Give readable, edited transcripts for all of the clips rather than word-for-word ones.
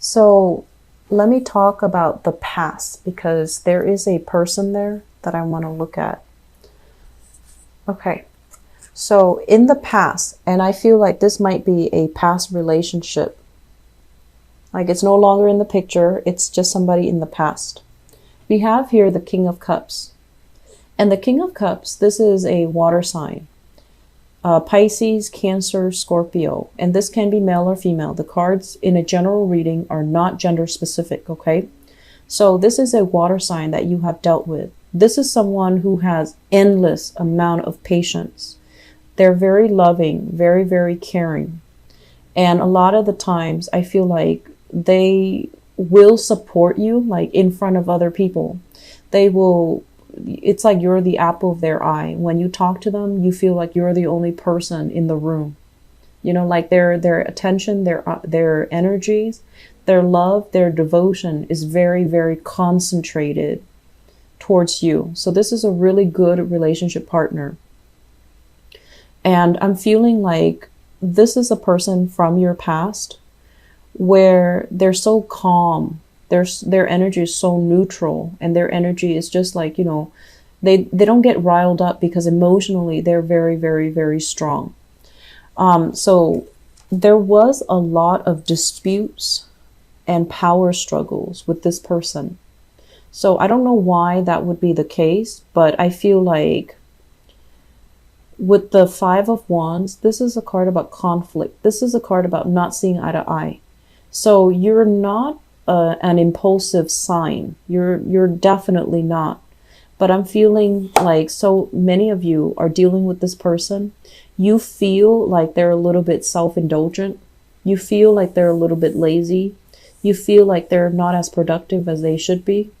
So let me talk about the past because there is a person there that I want to look at. Okay. So in the past, and I feel like this might be a past relationship. Like it's no longer in the picture. It's just somebody in the past. We have here the King of Cups. And the King of Cups, this is a water sign. Pisces, Cancer, Scorpio. And this can be male or female. The cards in a general reading are not gender specific, okay? So this is a water sign that you have dealt with. This is someone who has endless amount of patience. They're very loving, very, very caring. And a lot of the times I feel like they will support you like in front of other people. They will, it's like you're the apple of their eye. When you talk to them, you feel like you're the only person in the room. You know, like their attention, their energies, their love, their devotion is very, very concentrated towards you. So this is a really good relationship partner. And I'm feeling like this is a person from your past where they're so calm. Their energy is so neutral, and their energy is just like, you know, they don't get riled up because emotionally they're very, very, very strong. So there was a lot of disputes and power struggles with this person. So I don't know why that would be the case, but I feel like with the Five of Wands, this is a card about conflict. This is a card about not seeing eye to eye. So you're not an impulsive sign. You're definitely not. But I'm feeling like so many of you are dealing with this person. You feel like they're a little bit self-indulgent. You feel like they're a little bit lazy. You feel like they're not as productive as they should be.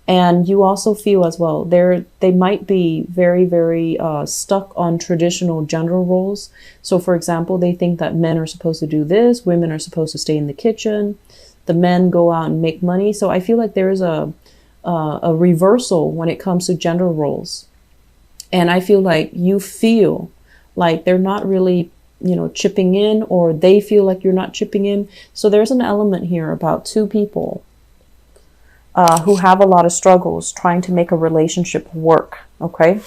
And you also feel as well, they might be very, very stuck on traditional gender roles. So for example, they think that men are supposed to do this, women are supposed to stay in the kitchen, the men go out and make money. So I feel like there is a reversal when it comes to gender roles. And I feel like you feel like they're not really, you know, chipping in, or they feel like you're not chipping in. So there's an element here about two people who have a lot of struggles trying to make a relationship work, okay?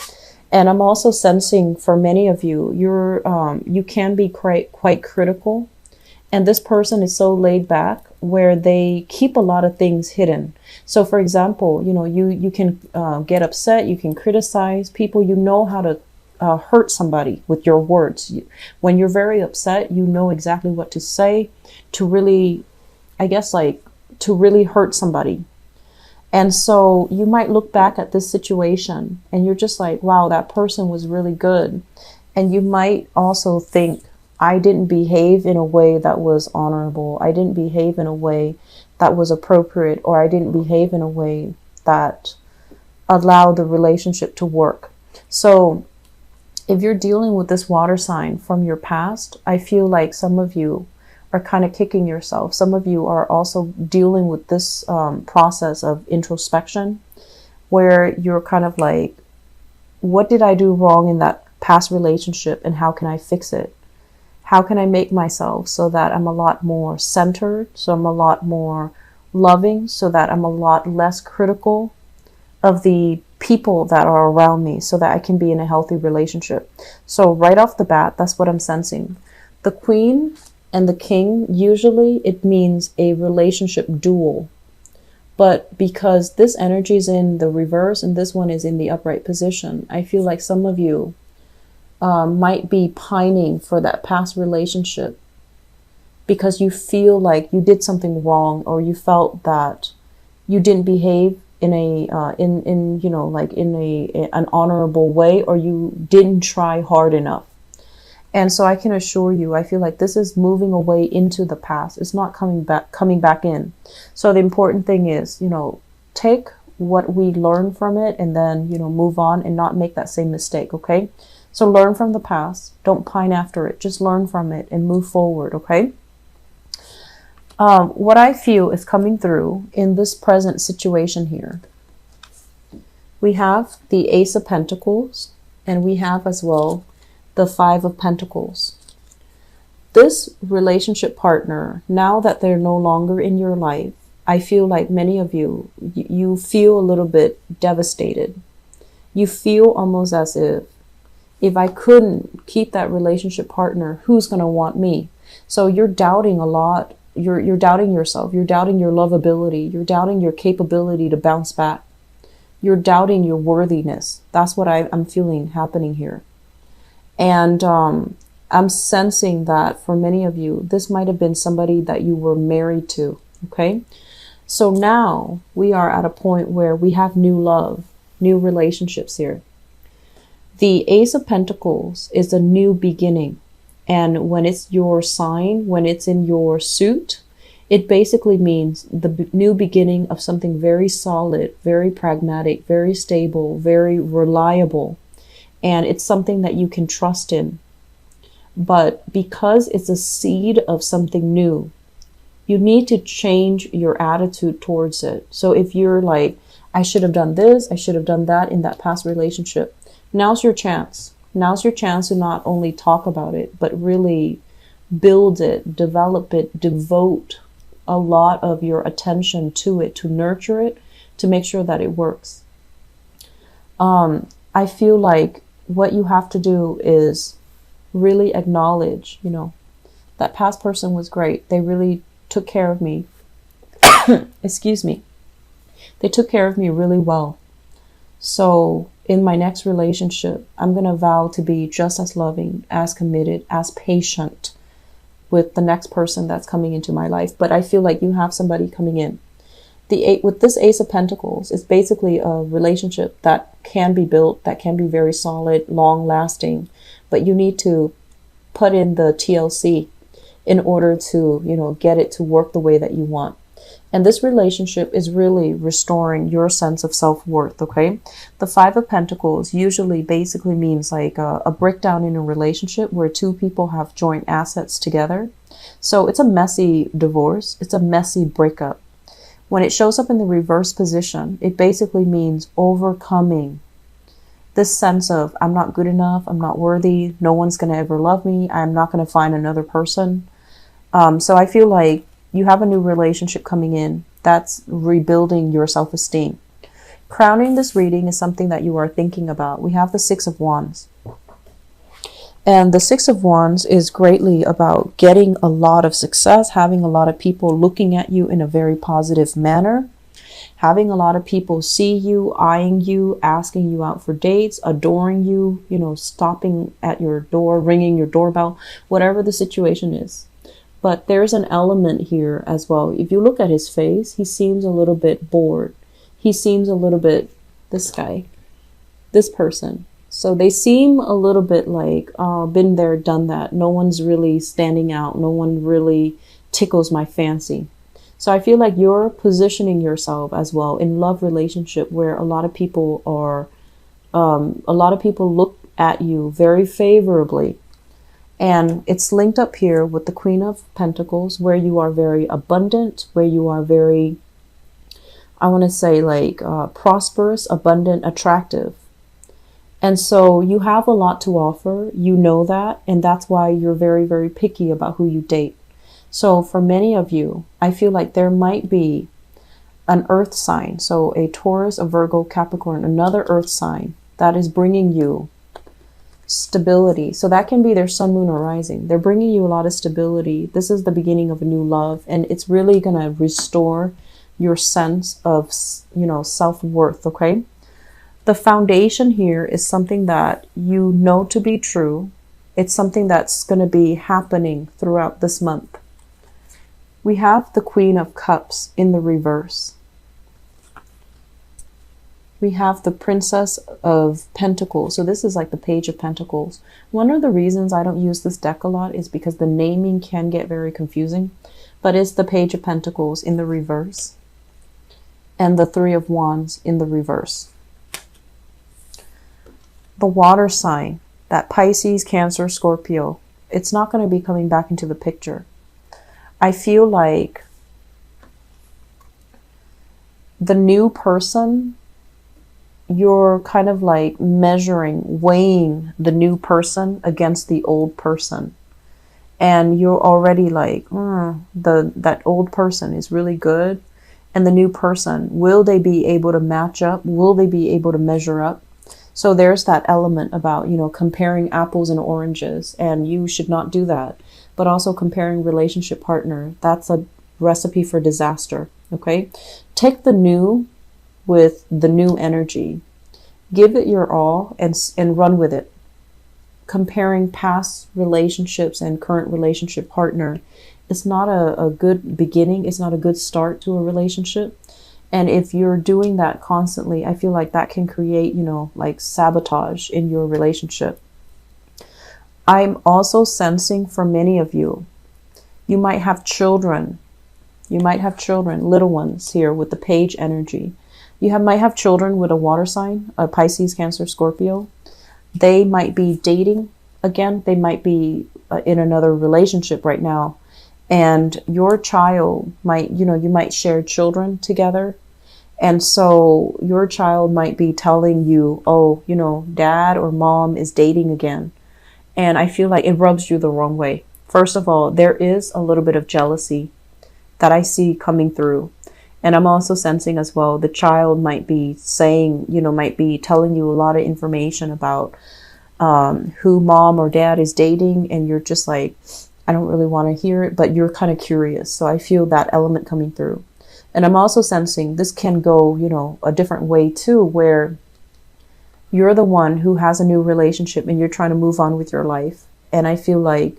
And I'm also sensing for many of you, you can be quite critical. And this person is so laid back where they keep a lot of things hidden. So for example, you know, you can get upset, you can criticize people, you know how to hurt somebody with your words. When you're very upset, you know exactly what to say to really, I guess, like to really hurt somebody. And so you might look back at this situation and you're just like, wow, that person was really good. And you might also think, I didn't behave in a way that was honorable. I didn't behave in a way that was appropriate, or I didn't behave in a way that allowed the relationship to work. So if you're dealing with this water sign from your past, I feel like some of you are kind of kicking yourself. Some of you are also dealing with this process of introspection where you're kind of like, what did I do wrong in that past relationship and how can I fix it? How can I make myself so that I'm a lot more centered, so I'm a lot more loving, so that I'm a lot less critical of the people that are around me, so that I can be in a healthy relationship. So right off the bat, that's what I'm sensing. The Queen and the King, usually it means a relationship duel. But because this energy is in the reverse and this one is in the upright position, I feel like some of you might be pining for that past relationship because you feel like you did something wrong, or you felt that you didn't behave in a you know, like in an honorable way, or you didn't try hard enough. And so I can assure you, I feel like this is moving away into the past. It's not coming back in. So the important thing is, you know, take what we learn from it and then, you know, move on and not make that same mistake. Okay. So learn from the past. Don't pine after it. Just learn from it and move forward. Okay. What I feel is coming through in this present situation here. We have the Ace of Pentacles, and we have as well the Five of Pentacles. This relationship partner, now that they're no longer in your life, I feel like many of you, you feel a little bit devastated. You feel almost as if I couldn't keep that relationship partner, who's going to want me? So you're doubting a lot. You're doubting yourself. You're doubting your lovability. You're doubting your capability to bounce back. You're doubting your worthiness. That's what I'm feeling happening here. And I'm sensing that for many of you, this might have been somebody that you were married to. Okay. So now we are at a point where we have new love, new relationships here. The Ace of Pentacles is a new beginning. And when it's your sign, when it's in your suit, it basically means the new beginning of something very solid, very pragmatic, very stable, very reliable. And it's something that you can trust in. But because it's a seed of something new, you need to change your attitude towards it. So if you're like, I should have done this, I should have done that in that past relationship, now's your chance. Now's your chance to not only talk about it, but really build it, develop it, devote a lot of your attention to it, to nurture it, to make sure that it works. I feel like what you have to do is really acknowledge, that past person was great. They really took care of me. Excuse me. They took care of me really well. So in my next relationship, I'm going to vow to be just as loving, as committed, as patient with the next person that's coming into my life. But I feel like you have somebody coming in. With this Ace of Pentacles, it's basically a relationship that can be built, that can be very solid, long lasting, but you need to put in the TLC in order to, get it to work the way that you want. And this relationship is really restoring your sense of self-worth, okay? The Five of Pentacles usually basically means like a breakdown in a relationship where two people have joint assets together. So it's a messy divorce. It's a messy breakup. When it shows up in the reverse position, it basically means overcoming this sense of I'm not good enough, I'm not worthy, no one's going to ever love me, I'm not going to find another person. So I feel like you have a new relationship coming in that's rebuilding your self-esteem. Crowning this reading is something that you are thinking about. We have the Six of Wands. And the Six of Wands is greatly about getting a lot of success, having a lot of people looking at you in a very positive manner, having a lot of people see you, eyeing you, asking you out for dates, adoring you, stopping at your door, ringing your doorbell, whatever the situation is. But there's an element here as well. If you look at his face, he seems a little bit bored. He seems a little bit, this guy, this person. So they seem a little bit like, been there, done that. No one's really standing out. No one really tickles my fancy. So I feel like you're positioning yourself as well in love relationship where a lot of people look at you very favorably. And it's linked up here with the Queen of Pentacles, where you are very abundant, where you are very, I want to say like prosperous, abundant, attractive. And so you have a lot to offer. You know that. And that's why you're very, very picky about who you date. So for many of you, I feel like there might be an earth sign. So a Taurus, a Virgo, Capricorn, another earth sign that is bringing you stability. So that can be their sun, moon, or rising. They're bringing you a lot of stability. This is the beginning of a new love, and it's really going to restore your sense of, self-worth, okay? The foundation here is something that you know to be true. It's something that's going to be happening throughout this month. We have the Queen of Cups in the reverse. We have the Princess of Pentacles. So this is like the Page of Pentacles. One of the reasons I don't use this deck a lot is because the naming can get very confusing. But it's the Page of Pentacles in the reverse. And the Three of Wands in the reverse. The water sign, that Pisces, Cancer, Scorpio, it's not going to be coming back into the picture. I feel like the new person, you're kind of like measuring, weighing the new person against the old person. and you're already like, that old person is really good, and the new person, will they be able to match up? Will they be able to measure up? So there's that element about, comparing apples and oranges, and you should not do that. But also comparing relationship partner, that's a recipe for disaster. Okay, take the new with the new energy, give it your all, and run with it. Comparing past relationships and current relationship partner, it's not a good beginning. It's not a good start to a relationship. And if you're doing that constantly, I feel like that can create, like sabotage in your relationship. I'm also sensing for many of you, you might have children. You might have children, little ones here with the page energy. Might have children with a water sign, a Pisces, Cancer, Scorpio. They might be dating again. They might be in another relationship right now. And your child might, you might share children together. And so your child might be telling you, oh, dad or mom is dating again. And I feel like it rubs you the wrong way. First of all, there is a little bit of jealousy that I see coming through. And I'm also sensing as well, the child might be saying, might be telling you a lot of information about who mom or dad is dating. And you're just like, I don't really want to hear it, but you're kind of curious. So I feel that element coming through. And I'm also sensing this can go, a different way too, where you're the one who has a new relationship and you're trying to move on with your life. And I feel like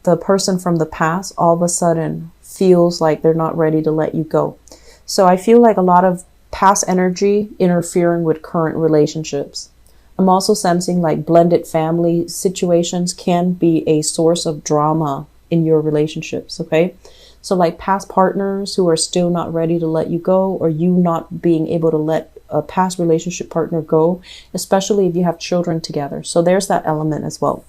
the person from the past all of a sudden feels like they're not ready to let you go. So I feel like a lot of past energy interfering with current relationships. I'm also sensing like blended family situations can be a source of drama in your relationships. Okay. So like past partners who are still not ready to let you go, or you not being able to let a past relationship partner go, especially if you have children together. So there's that element as well.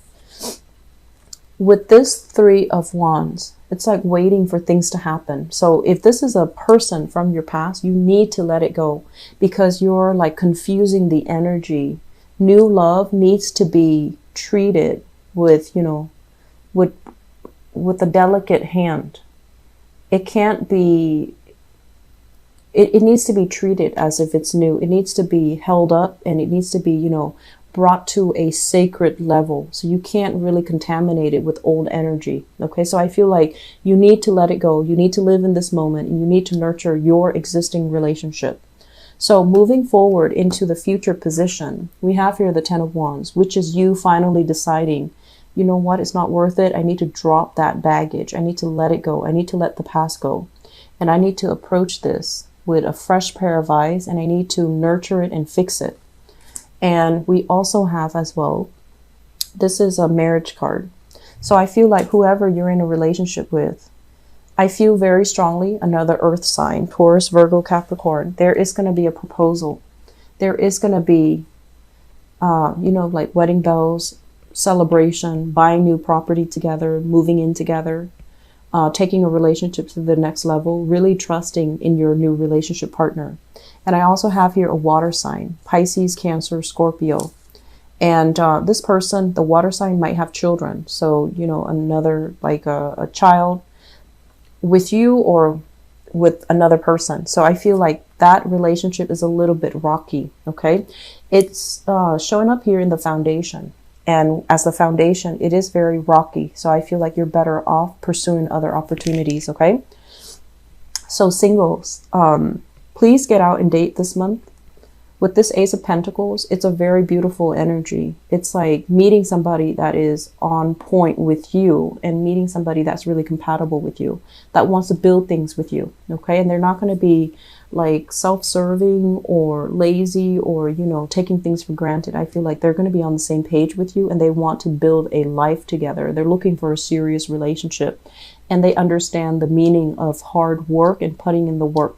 With this Three of Wands, it's like waiting for things to happen. So if this is a person from your past, you need to let it go because you're like confusing the energy. New love needs to be treated with, with a delicate hand. It can't be, it needs to be treated as if it's new. It needs to be held up and it needs to be, brought to a sacred level. So you can't really contaminate it with old energy. Okay. So I feel like you need to let it go. You need to live in this moment and you need to nurture your existing relationship. So moving forward into the future position, we have here the Ten of Wands, which is you finally deciding, you know what, it's not worth it. I need to drop that baggage. I need to let it go. I need to let the past go. And I need to approach this with a fresh pair of eyes, and I need to nurture it and fix it. And we also have as well, this is a marriage card. So I feel like whoever you're in a relationship with, I feel very strongly another earth sign, Taurus, Virgo, Capricorn, there is going to be a proposal. There is going to be, like wedding bells, celebration, buying new property together, moving in together, taking a relationship to the next level, really trusting in your new relationship partner. And I also have here a water sign, Pisces, Cancer, Scorpio. And this person, the water sign, might have children. So, another like a child with you or with another person. So I feel like that relationship is a little bit rocky. Okay. It's showing up here in the foundation. And as the foundation, it is very rocky. So I feel like you're better off pursuing other opportunities. Okay. So singles, please get out and date this month. With this Ace of Pentacles, it's a very beautiful energy. It's like meeting somebody that is on point with you and meeting somebody that's really compatible with you, that wants to build things with you. Okay. And they're not going to be like self-serving or lazy or, taking things for granted. I feel like they're going to be on the same page with you and they want to build a life together. They're looking for a serious relationship and they understand the meaning of hard work and putting in the work.